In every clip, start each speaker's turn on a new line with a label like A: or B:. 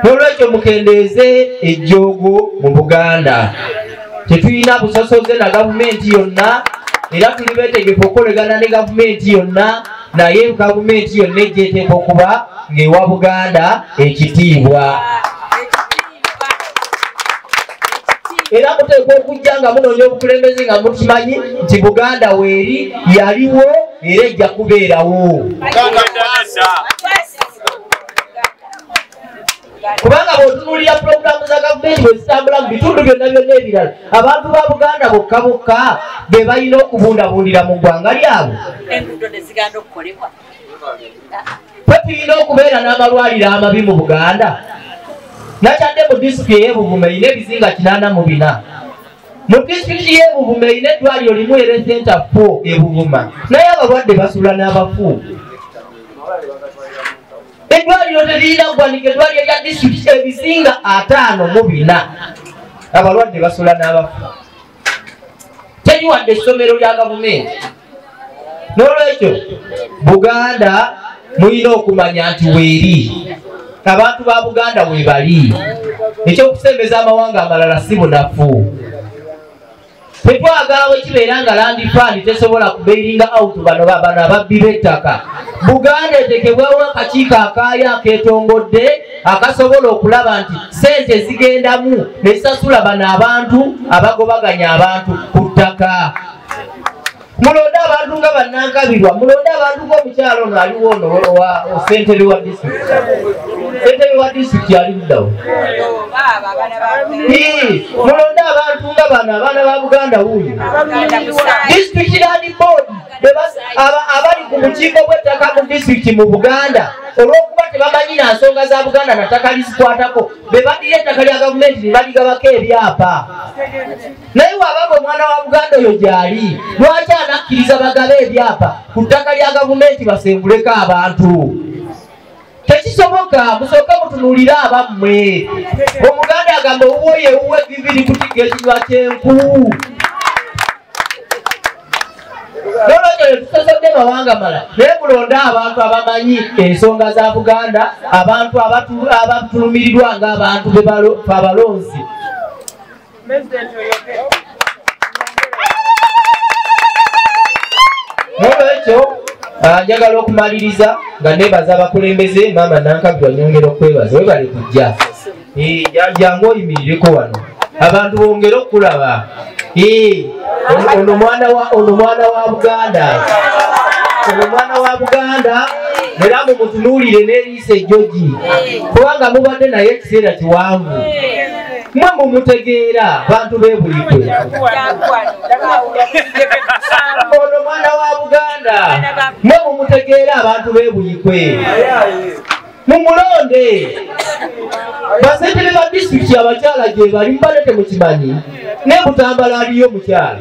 A: Nolwekyo mukendeeze ejjoogo mu Buganda. Tetulina busosoze na gavumenti yonna, era tuli beetegefu okukolegana ne gavumenti yonna, naye gavumenti yonna ejjeeteeka okuba ng'ewa Buganda ekitiibwa. Era muteekwa okujja nga munoonya obukulembeze nga mukimanyi nti Buganda weeri yaliwo era ejja kubeerawo. Kubanga bw'otunuulira pulogulaamu za gavumenti bwe zitambula mu bitundu byonna byonna ebirala, abantu ba Buganda bokka bokka be balina okubundabundira mu ggwanga lyabwe. Ffe tulina okubeera n'amalwaliro amabi mu Buganda. Nakyadde mu disitulikiti y'e Buvume erina ebizinga 84. Mu disitulikiti y'e Buvume erina eddwaliro limu era senta 4 e Buvuma, naye abalwadde basula n'abafu. Eddwaliro teririna ggwanika, eddwaliro lya disitulikiti ebizinga 54 abalwadde basula n'abafu. Teriwadde essomero lya gavumenti. N'olwekyo Buganda mulina okumanya nti weeri. Abantu ba Buganda we bali. Ekyokusembeza amawanga amalala si bunafu. Tetwagala bwe kibeera nga Land Fund tesobola kubairinga out bano ababbi b'ettaka. Buganda etekebwawo akakiiko akaayo akeetongodde akasobola okulaba nti ssente zigendamu ne zisasula bano abantu abagobaganya abantu ku ttaka. Mulonde abantu nga bannankabirwa, mulonde abantu ng'omukyalo ono aliwo ono wa ssentebe wa disitulikiti. Ssentebe wa disitulikiti ali luddawo. Mulonde abantu nga bano abaana ba Buganda wuuyo. Disitulikiti Land Board abali ku bukiiko bw'ettaka mu disitulikiti mu Buganda olw'okuba tebamanyi na nsonga za Buganda na ttaka lizikwatako, be badira ettaka lya gavumenti ne baligabako ebyapa. Naye waabanga omwana wa Buganda oyo gy'ali, lwaki anakkiriza bagabe ebyapa ku ttaka lya gavumenti basenguleko abantu? Tekisoboka, musooke mutunuulire abammwe. Omuganda agamba owuwo yeewuwe bibiri kutiga ekinywa ky'enku. Nolwekyo tusosodde mawanga mala, naye mulonde abantu abamanyi ensonga za Buganda, abantu abatulumirirwa ng'abantu be abalonzi. Nolwekyo njagala okumaliriza nga neebaza abakulembeze. Maama Nankabirwa nyongera okwebaza, webale kujja. Jangu oyimirireko wano, abantu bongere okulaba. Ono mwana wa Buganda, ono mwana wa Buganda, era mumutunuulire n'eriisa ejjogi, kubanga mubadde naye ekiseera kiwanvu. Mwe mumutegeera bantu beebulikwe. Ono mwana wa Buganda, mwe mumutegeera abantu beebulikwe. Mumulonde. Bassentebe ba disitulikiti abakyala gye bali mubadde temukimanyi, ne Butambala aliyo mukyala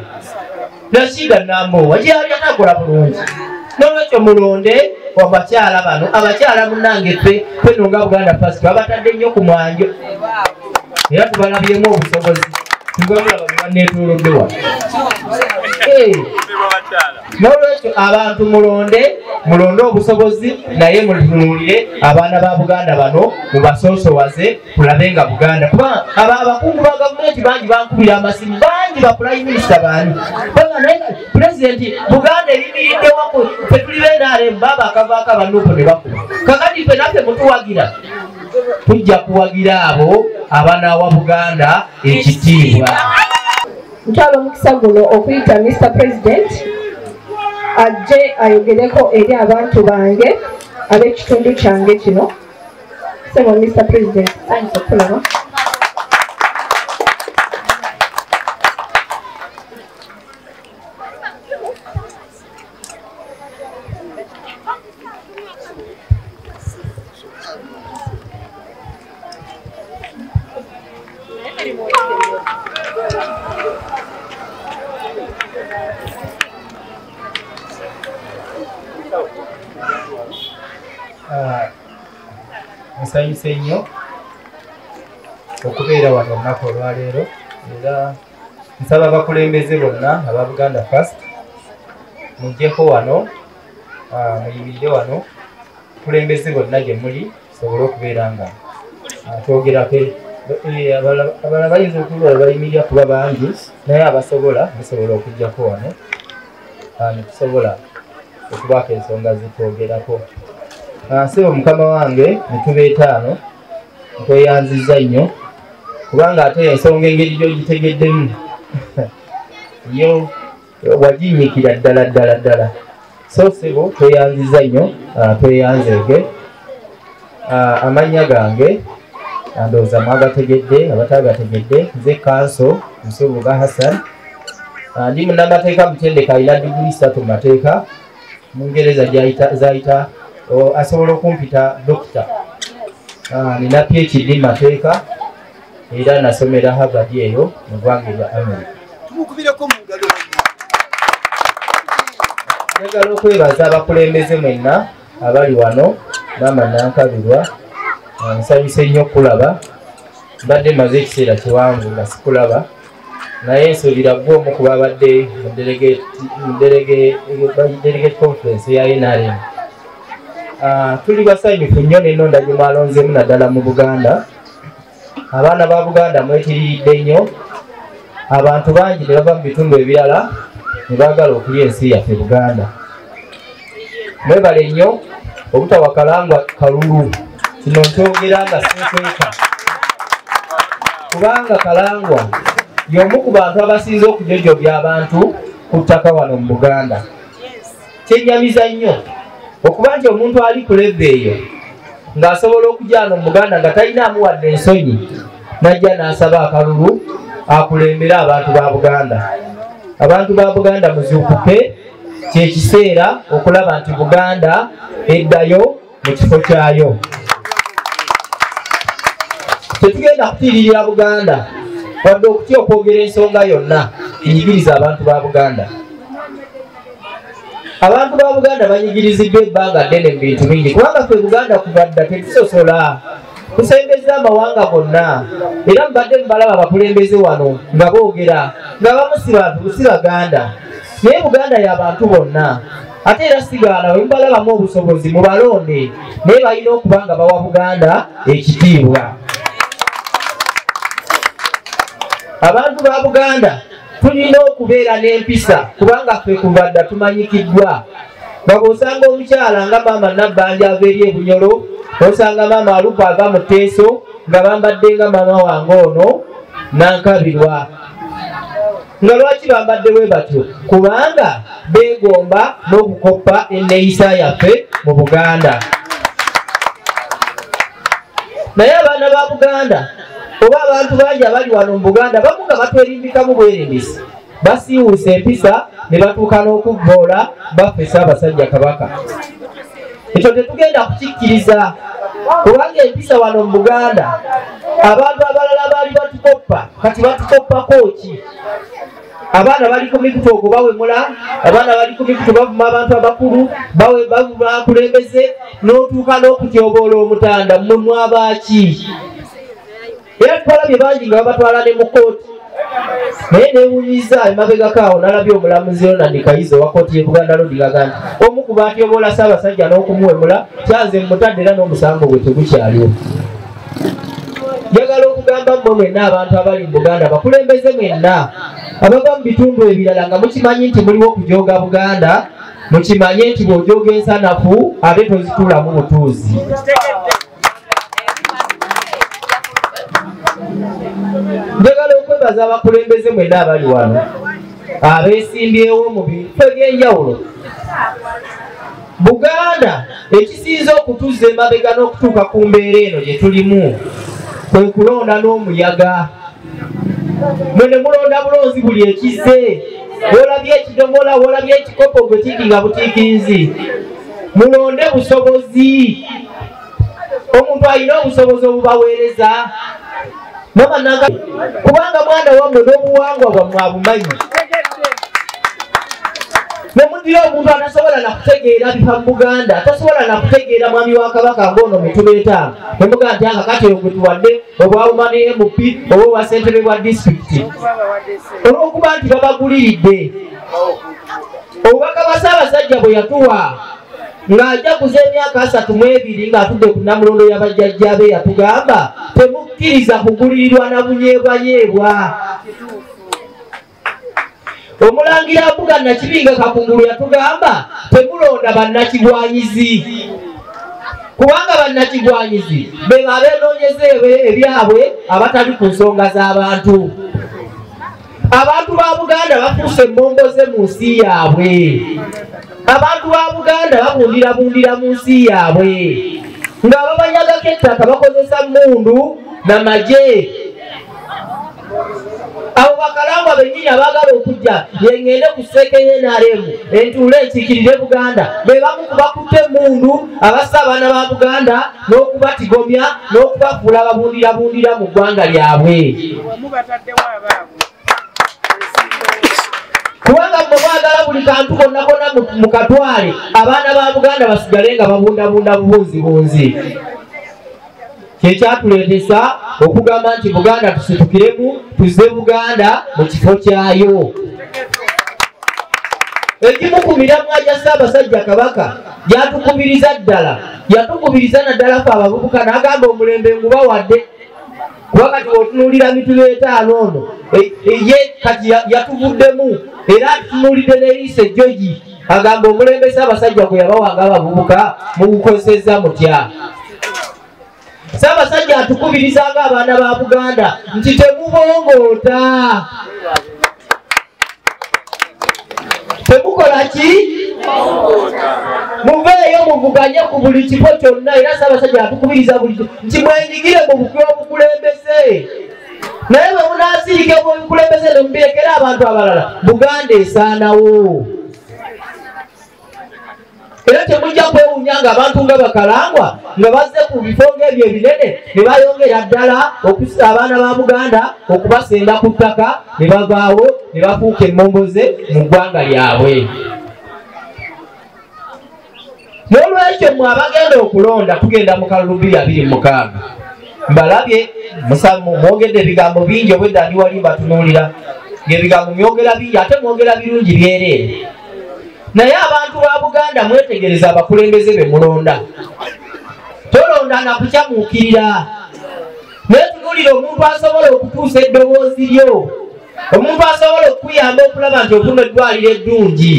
A: Rashida Nambowa gyali atakola bulungi. Nolwekyo mulonde abakyala bano, abakyala munnange ffe nga Buganda First abatadde nnyo ku mwanjo, era tubalabyemu obusobozi. Tugabulaba bebanneetoolodde wano. Nolwekyo abantu mulonde obusobozi, naye mutunuulire abaana ba Buganda bano mubasoosowaze, tulabe nga Buganda. Kuba abakungu ba gavumenti bangi bankubira amasimu, bangi ba Prime Minister baani. Pulezidenti Buganda erimiridde wako, ffe tuli b'NRM baba akavaako abanuupo ne bakuba. Kakati ffe naffe mutuwagira. Tujja kuwagira abo abanaawa Buganda ekitiibwa.
B: Ntwala omukisa guno okuyita Mr. President ajje ayogereko eri abantu bange ab'ekitundu kyange kino. Sebo Mr. President, ayinza okulaba.
A: Nsanyuse nnyo okubeera wano olunaku olwaleero, era nsaba abakulembeze bonna aba Buganda First mujjeko wano, muyimirire wano, kulembeze bonna gye muli, sobole okubeera nga twogerako abala bayinza okulwala bayimirira kuba bangi naye abasobola musobola okujjako wano netusobola okubaako ensonga zitwogerako. Nsebo mukama wange nituba 5 nkweyanziza nnyo kubanga ate ensonga engeri gyogitegeddemu yo waginyikira ddala so sebo tweyanziza nnyo tweyanzeege. Amannya gange ndowooza mwagategedde abatagategedde nze Kanso Musubuga Hassan ndi munnamateeka mutendeka alina diguli 3 mu mateeka mu Ngereza zayita asobola okumpita dokita. Nina PhD mu mateeka era nasomera Harvard eyo mu ggwanga lya America. Njagala okwebaza abakulembeze mwenna abali wano maama Nankabirwa. Nsanyuse nnyo okulaba mbadde maze ekiseera kiwanvu nga sikulaba naye nsuubira gwe omu ku babadde mu delegate conference ya NRM. Tuli basanyufu nnyo n'ennonda gye mwalonzeemu naddala mu Buganda. Abaana ba Buganda mwetiriiridde nnyo. Abantu bangi ne bava mu bitundu ebirala ne baagala okulya ensi yaffe Buganda. Mwebale nnyo obutawa kalangwa kalulu. Kino nkyogera nga sinkweka kubanga kalangwa y'omu ku bantu abasinze okujojjobya abantu ku ttaka wano mu Buganda. Kyennyamiza nnyo okuba nti omuntu ali ku leve eyo ng'asobola okujyana mu Buganda nga talina amuwadde ensonyi n'ajja n'asaba akalulu akulembera abantu ba Buganda. Abantu ba Buganda muzuukuke, kyekiseera okulaba nti Buganda eddayo mu kifo kyayo. Tetugenda kutiiririra Buganda wadde okutya okwogera ensonga yonna enyigiriza abantu ba Buganda. Abantu ba Buganda banyigiriziddwa ebbanga ddene mu bintu bingi kubanga ffe Buganda kuva dda tetusosola tusembeza amawanga gonna era mbadde mubalaba abakulembeze wano nga boogera nga bamu si bantu si Baganda naye Buganda y'abantu bonna ate era sigaana bwe mubalabamu obusobozi mubalonde naye balina okuba nga bawa Buganda ekitiibwa. Abantu ba Buganda tulina okubeera n'empisa kubanga ffe kuva dda tumanyikiddwa nga bw'osanga omukyala nga maama Nabbanja ava eri e Bunyolo osanga maama Alupa ava mu Teeso nga bambadde nga maama wange ono Nankabirwa. Nga lwaki bambadde bwe batyo? Kubanga beegomba n'okukoppa enneeyisa yaffe mu Buganda. Naye abaana ba Buganda oba abantu bangi abali wano mu Buganda bamu nga batwerimbikamu bwerembisi basiiwuusa empisa ne batuuka n'okuvvoola baffe Ssaabasajja Kabaka. Ekyo tetugenda kukikkiriza kubanga empisa wano mu Buganda abantu abalala baali batukoppa kati batukoppako ki? Abaana bali ku mikutu ogwo bawemula, abaana bali ku mikutu bavuma abantu abakulu bavuma akulembeze n'otuuka n'okutyoboola omutanda mmwe abaaki. Era twalabye bangi nga babatwala ne mu kooti naye neewunyiza emabegako awo nalabye omulamuzi Ronald Kayizo wa kooti y'e Buganda Road gaga nti omu ku batyoboola Ssaabasajja n'okumuwemula kyanze mumutadde era n'omusango gwe tegukyaliwo. Njagala okugamba mmwe mwenna abantu abali mu Buganda bakulembeze mwenna abava mu bitundu ebirala nga mukimanyi nti muliwo okujooga Buganda mukimanye nti bw'ojooga ensanafu ate tozituulamu butuuzi. Njagala okwebaza abakulembeze mwenna abali wano abeesimbyewo mu bifo eby'enjawulo. Buganda ekisinze okutuzza emabega n'okutuuka ku mbeera eno gye tulimu kwe kulonda n'omuyaga. Mwe ne mulonda bulonzi buli ekizze wolabye ekidomola wolabye ekikopo gwe tiikinga butiikinzi mulonde busobozi. Omuntu alina obusobozi obubaweereza mama nanga kubanga mwana wammwe n'obuwangwa bwammwe abumanyi. Nemudira omuntu atasobola nakutegeera bifa mu Buganda atasobola nakutegeera mwami wa Kabaka ng'ono Mituba 5 nemuga nti akakatero gwe tuwadde obwawuma ne MP oba obwa ssentebe bwa disitulikiti olw'okuba nti babaguliridde. Obubaka bwa Ssaabasajja bwe yatuwa ng'ajaguza emyaka 32 ng'atudde ku Namulondo y'abajjajja be yatugamba temukkiriza kugulirirwa na bunyeebwanyeebwa. Omulangira Mbuga Nakibinga Kakungulu yatugamba temulonda bannakigwanyizi kubanga bannakigwanyizi be babenoonyeza ebyabwe abatali ku nsonga z'abantu. Abantu ba Buganda bafuuse emmomboze mu nsi yaabwe. Abantu ba Buganda babundira mu nsi yaabwe ng'ababanyagako ettaka bakozesa mmundu n'amagye. Abo bakalangwa bennyini abaagala okujja yengende ku CNRM entuule enkiikirire Buganda be bamu ku bakutte emmundu abassa abaana ba Buganda n'okubatigomya n'okubafuula babundira mu ggwanga lyabwe. Kubanga mwe mwagala buli kantu konna mu katwale abaana ba Buganda basigale nga babundabunda bubunzibunzi. Kyekyakuleetesa okugamba nti Buganda tusitukiremu tuzze Buganda mu kifo kyayo. Egimu ku miramwa gya Ssaabasajja Kabaka gyatukubiriza ddala, yatukubiriza naddala fe abavubuka n'agamba omulembe ngubawadde. Kuba kati otunuulira mitulo etaano ono ye kati yatuvuddemu era tunuulidde n'eriiso ejjogi agamba omulembe Ssaabasajja gwe yabawanga abavubuka mugukozesezza mutya. Ssaabasajja atukubirizanga abaana ba Buganda nti temubongoota, temukola ki? Muveeyo muvuganye ku buli kifo kyonna. Era Ssaabasajja atukubiriza buli nti mwenyigire mu bukwe obukulembeze, naye bwe munaasirike mu bukulembeze ne mubirekera abantu abalala, Buganda esaanawo. Era temujja kwewuunya ng'abantu nga bakalangwa nga bazze ku bifo ng'ebyo ebinene ne bayongera ddala okussa abaana ba Buganda okubasenda ku ttaka ne bavaawo ne bafuuka emmomboze mu ggwanga lyabwe. N'olwekyo mmwe abagenda okulonda tugenda mu kalulu 2026 mbalabye mwogedde ebigambo bingi obwedda ndi wali mbatunuulira ng'ebigambo myogera bingi ate mwogera birungi byereere. Naye abantu ba Buganda mwetegereza abakulembeze be mulonda. Tolonda na kukyamuukirira. Netunuulira omuntu asobola okutuusa eddoboozi lyo, omuntu asobola okuyamba okulaba nti ofuna eddwaliro eddungi.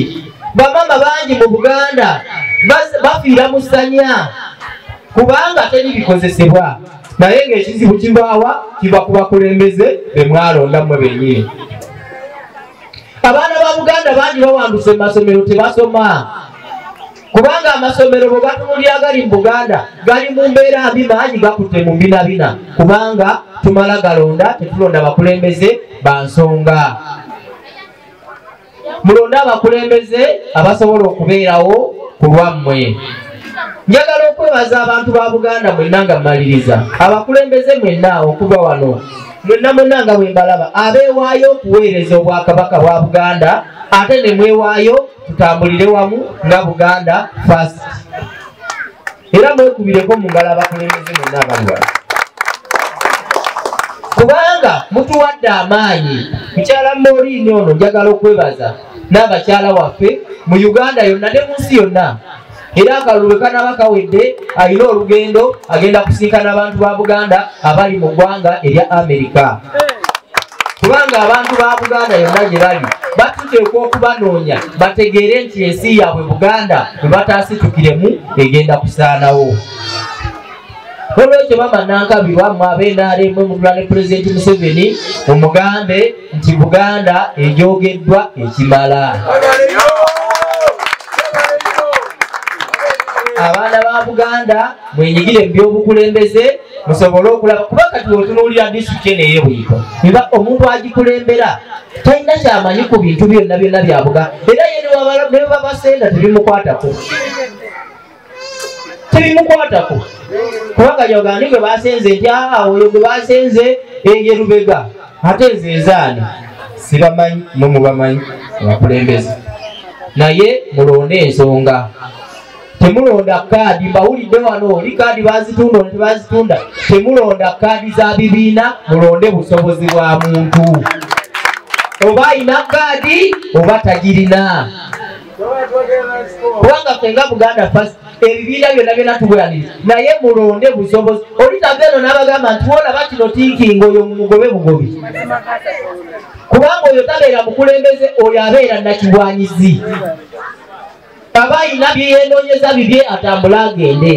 A: Bamama bangi mu Buganda bafiira mu ssanya kubanga teri bikozesebwa, naye ng'ekizibu kibaawa kiva ku bakulembeze be mwalonda mmwe bennyini. Abaana ba Buganda bangi bawanduse mu masomero tebasoma kubanga amasomero bwe gatunuulira gali mu Buganda gali mu mbeera mbi, mangi gakutte mu mbinabina kubanga tumala galonda tetulonda bakulembeze ba nsonga. Mulonde abakulembeze abasobola okubeerawo ku lwammwe. Njagala okwebaza abantu ba Buganda mwenna nga mmaliriza, abakulembeze mwenna okuva wano mwenna nga bwe mbalaba abeewaayo okuweereza Obwakabaka bwa Buganda ate ne mwewaayo tutambulire wamu nga Buganda first. Era mwekubireko mu ngalo abakulembeze mwenna abali wano kubanga mutuwadde amaanyi. Mukyala Maureen ono njagala okwebaza n'abakyala waffe mu Uganda yonna ne mu nsi yonna. Era akalulu kanaba kawedde alina olugendo agenda kusinkana abantu ba Buganda abali mu ggwanga erya Amerika. Kubanga abantu ba Buganda yonna gye bali batuteekwa okubanoonya bategeere nti ensi yaabwe Buganda bwe bataasitukiremu egenda kusaanawo. Olwekyo bamanankabirwa mu NRM mulula ne Pulezidenti Museveni omugambe nti Buganda ejogeddwa ekimala. Abaana ba Buganda mwenyigire mu by'obukulembeze musobole okulaba kuba kati otunuulira disitulikiti eno ey'Ebuyiko eba omuntu agikulembera talina kyamanyi ku bintu byonna bya Buganda era ye ne babasenda tebimukwatako kubanga Yogani gwe basenze nti oyo gwe basenze ye Lubega ate nze ezaani sibamanyi mumubamanyi abakulembeze naye mulonde ensonga. Temulonda kaadi mbawulidde wano oli kaadi bazitunda oli tebazitunda. Temulonda kaadi za bibiina, mulonde busobozi bwa muntu. Oba ayina kaadi oba tagirina. kubanga fenga Buganda First ebibiina byonna byonna tugwaniriza naye mulonde busobozi olitava eno n'abagamba nti olaba kino tinkinga oyo mugobe bugobi kubanga oyo tabeera mukulembeze oyo abeera nakibwanyizi aba ayina byeyenoonyeza bibye atambula agende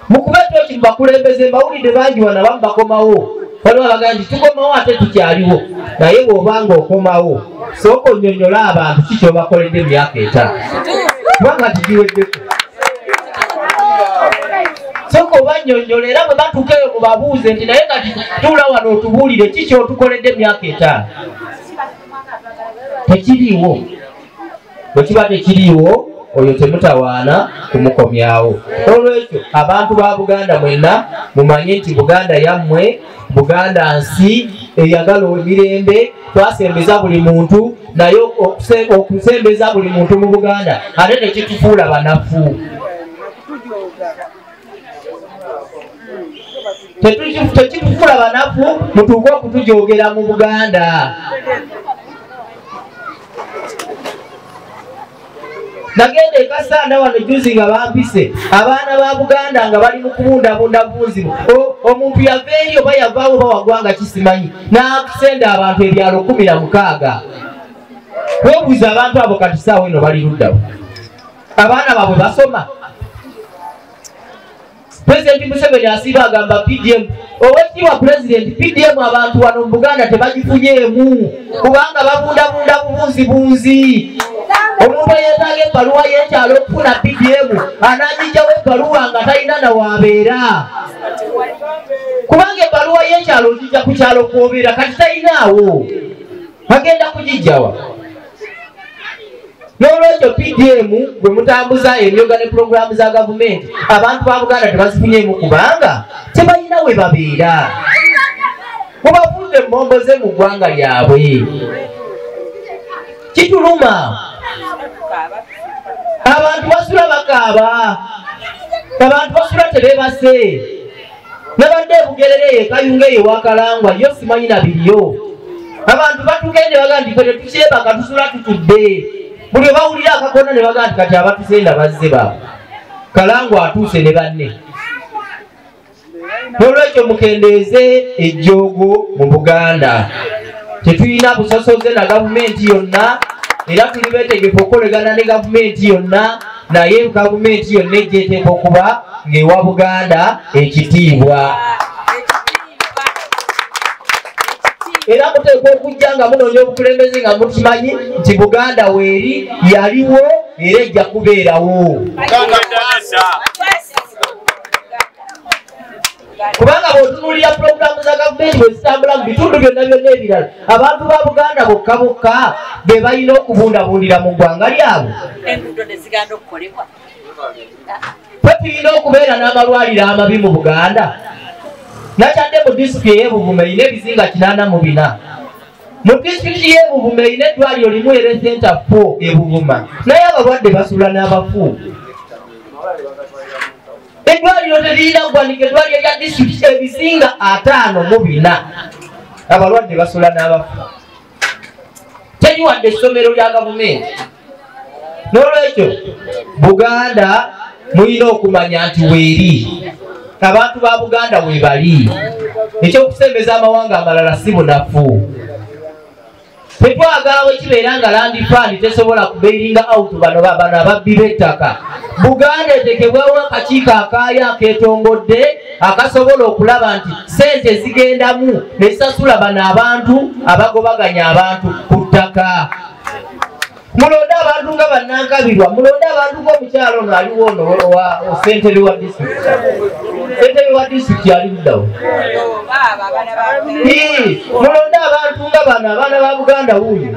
A: mukube toki mubakulembeze mbawulidde bangi wana bamubakomawo waliwo abagaa nti tukomawo ate tukyaliwo naye bw'obanga okomawo sooka onnyonnyola abantu kikyobakoledde emyaka 5 kubanga tigiweddeko sooka obannyonnyola era bwe batuuka eyo mubabuuze nti naye kati tuula wano otubuulire kikyotukoledde emyaka 5 tekiriiwo bwe kiba tekiriiwo oyo temutawaana kumukomyawo. Olwekyo abantu ba Buganda mwenna mumanye nti Buganda yammwe, Buganda nsi eyagala emirembe, twasembeza buli muntu naye okusembeza buli muntu mu Buganda ate tekitufuula banafu. Tekitufuula banafu mutuuke okutujogera mu Buganda. Nagende Kasanda wano juzi nga bampise abaana ba Buganda nga bali mu kubundabunda bunzibu. Omuntu yaveeri oba yavaawo oba wagwanga kisimanyi n'akusenda abantu ebyalo 16. Weebuuza abantu abo kati saawa eno bali luddawo. Abaana baabwe basoma. President Museveni asiba agamba PDM. Owekitiibwa President, PDM abantu wano mu Buganda tebagifunyeemu kubanga babundabunda bunzi. Omuntu yeetaaga ebbaluwa y'ekyalo okufuna PDM anaagijjawo ebbaluwa nga talina na waabeera. Kubanga ebbaluwa y'ekyalo ogijja ku kyalo kw'obeera kati talinaawo. Bagenda kugijjawa. N'olwekyo PDM bwe mutambuza emyoga ne pulogulaamu za gavumenti abantu ba Buganda tebazifunyeemu kubanga tebalina we babeera. Mubafunze mmomboze mu ggwanga lyabwe. Kituluma. Abantu basula bakaaba. Abantu basula tebeebase. Nabadde Bugerere Kayunga ewa Kalangwa yo simanyi na biriyo. Abantu batugende baga nti ffe tukyebaka tusula tutudde. Buli bawulira akakona ne baga nti kati abatusenda bazze baabwe. Kalangwa atuuse ne banne. N'olwekyo mukendeeze ejjoogo mu Buganda. Tetulina busosoze na gavumenti yonna. Era tuli beetegefu okukolegana ne gavumenti yonna naye gavumenti yonna ejjeeteeka okuba ng'ewa Buganda ekitiibwa. Era muteekwa okujja nga munoonya obukulembeze nga mukimanyi nti Buganda weeri yaliwo era ejja kubeerawo. Kubanga bw'otunuulira pulogulaamu za gavumenti bwe zitambula mu bitundu byonna byonna ebirala abantu ba Buganda bokka bokka be balina okubundabundira mu ggwanga lyabwe. Ffe tulina okubeera n'amalwaliro amabi mu Buganda. Nakyadde mu disitulikiti y'e Buvume erina ebizinga 84. Mu disitulikiti y'e Buvume erina eddwaliro limu era Center 4 e Buvuma naye abalwadde basula n'abafu. Eddwaliro teririna ggwanika eddwaliro lya disitulikiti ebizinga 54 abalwadde basula n'abafu. Teriwadde essomero lya gavumenti. N'olwekyo Buganda mulina okumanya nti weeri abantu ba Buganda we bali. Ekyokusembeza amawanga amalala si bunafu. Tetwagala bwe kibeera nga Land Fund tesobola kubeiringa out bano ababbi b'ettaka. Buganda etekebwawo akakiiko akaayo akeetongodde akasobola okulaba nti ssente zigendamu ne zisasula bano abantu abagobaganya abantu ku ttaka. Mulonde abantu nga bannankabirwa, mulonde abantu ng'omukyalo ono aliwo ono ssentebe wa disitulikiti. Ssentebe wa disitulikiti ali luddawo. Mulonde abantu nga bano abaana ba Buganda wuuyo.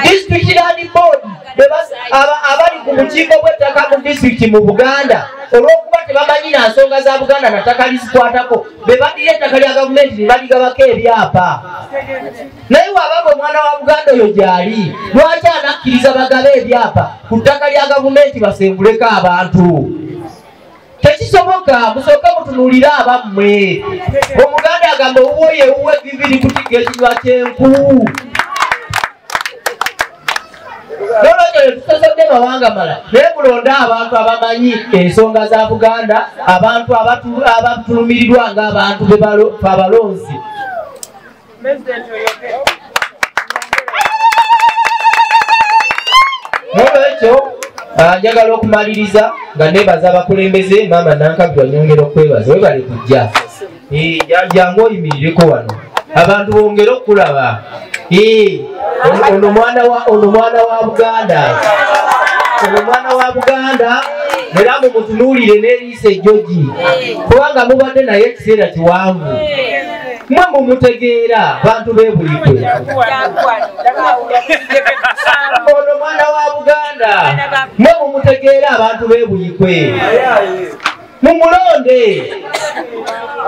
A: Disitulikiti Land Board abali ku bukiiko bw'ettaka mu disitulikiti mu Buganda olw'okuba tebamanyi na nsonga za Buganda na ttaka lizikwatako be badira ettaka lya gavumenti ne baligabako ebyapa. Naye waabanga omwana wa Buganda oyo gy'ali lwaki anakkiriza bagabe ebyapa ku ttaka lya gavumenti basenguleko abantu? Tekisoboka. Musooke mutunuulire abammwe. Omuganda agamba owuwo yeewuwa eviviri kutiga ekinywa ky'enku. Nolokyo tusosodde mawanga mala naye mulonde abantu abamanyi ensonga za Buganda, abantu abatulumirirwa ng'abantu abalonzi. Nolwekyo njagala okumaliriza nga nebaza abakulembeze maama Nankabirwa nyongera okwebaza webale kujja jangu oyimirireko wano abantu bongere okulaba ono mwana wa Buganda era mumutunuulire n'eriisa ejjogi kubanga mubadde naye ekiseera kiwanvu mwe mumutegeera bantu bebulikwe ono mwana wa Buganda mwe mumutegeera abantu bebulikwe mumulonde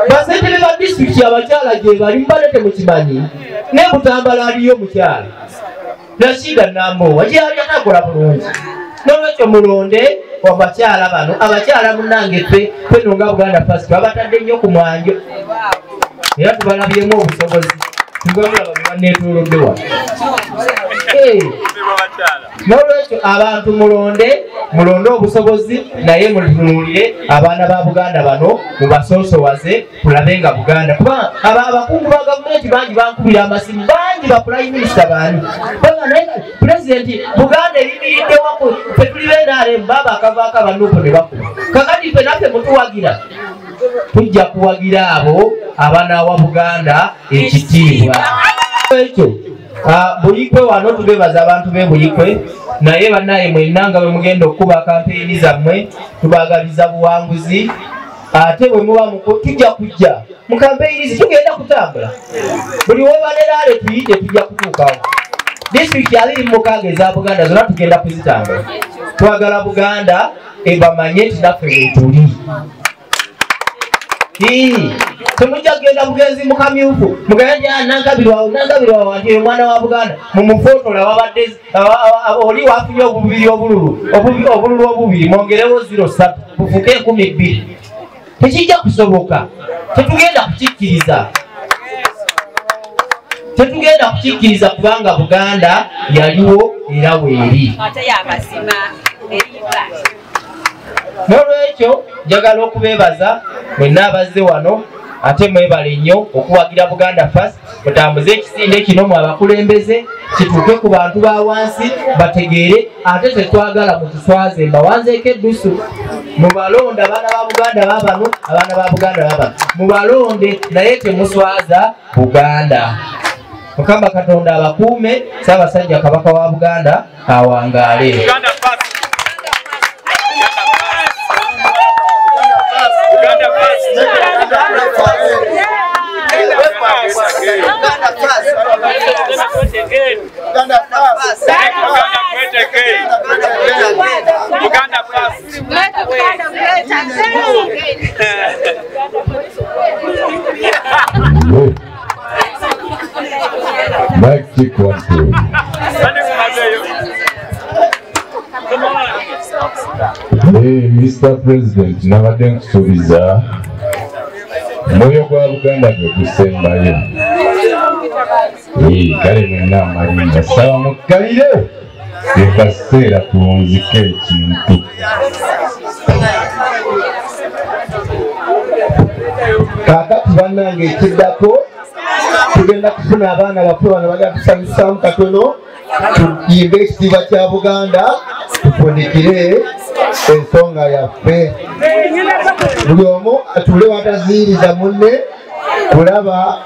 A: basentebe ba disitulikiti abakyala gye bali mubadde temukimanyi ne Butambala aliyo mukyala Rashida Nambowa gyali atakola bulungi nolwekyo mulonde abakyala bano abakyala munnange ffe nga Buganda First babatadde nnyo ku mwanjo era tubalabyemu obusobozi tugabulaba bebanneetoolodde wano nolwekyo abantu mulonde obusobozi naye mutunuulire abaana ba Buganda bano mubasoosowaze tulabe nga Buganda kuba abakungu ba gavumenti bangi bankubira amasimu bangi ba Prime Minister baani Pulezidenti Buganda erimiridde wako ffe tuli benaalemu baba akavaako abanuupo ne bakuba kakati ffe naffe mutuwagira tujja kuwagira abo abanaawa Buganda ekitiibwa ekyo Bulikwe wano tubebaza abantu bebulikwe naye bannaye mwenna nga bwe mugenda okuba kampeyini zammwe tubagaliza buwanguzi ate bwe muba tujja kujja mu kampeyini tugenda kutambula buli webaleraale tuyite tujja kutuukawo disitulikiti 26 eza Buganda zonna tugenda kuzitambula twagala Buganda ebamanye nti naffe wetuli temujja kugenda bugenzi mukamyufu mugenda Nankabirwa wanti oyo mwana wa Buganda mumufotola wabadde oli wafunye obululu obubiri mwongerewo 03 bufuke 12 tekijja kusoboka tetugenda kukikkiriza kubanga Buganda yaliwo era weeri nolwekyo njagala okubebaza mwenna abazze wano ate mwebale nnyo okuwagira Buganda First mutambuze ekisinde kino mu abakulembeze kituuke ku bantu ba wansi bategeere ate tetwagala mutuswaze mbawanzeeko eddusu mubalonde abaana ba Buganda babano abaana ba Buganda babano mubalonde naye temuswaza Buganda Mukama Katonda abakuume Ssaabasajja Kabaka wa Buganda awangaale
C: Mr. President, nabadde nkusuubiza omwoyo gwa Buganda gwe gusembayo. Kale mwenna amalimba saba mukkalire ekaseera tuwunzike ekintu. Kaakati bannange ekiddako tugenda kufuna abaana baffe bano bagenda tusanyusaamu katono tuyimbe ekitiibwa kya Buganda tufunikire ensonga yaffe. Buli omu atuule wataziiriza munne kulaba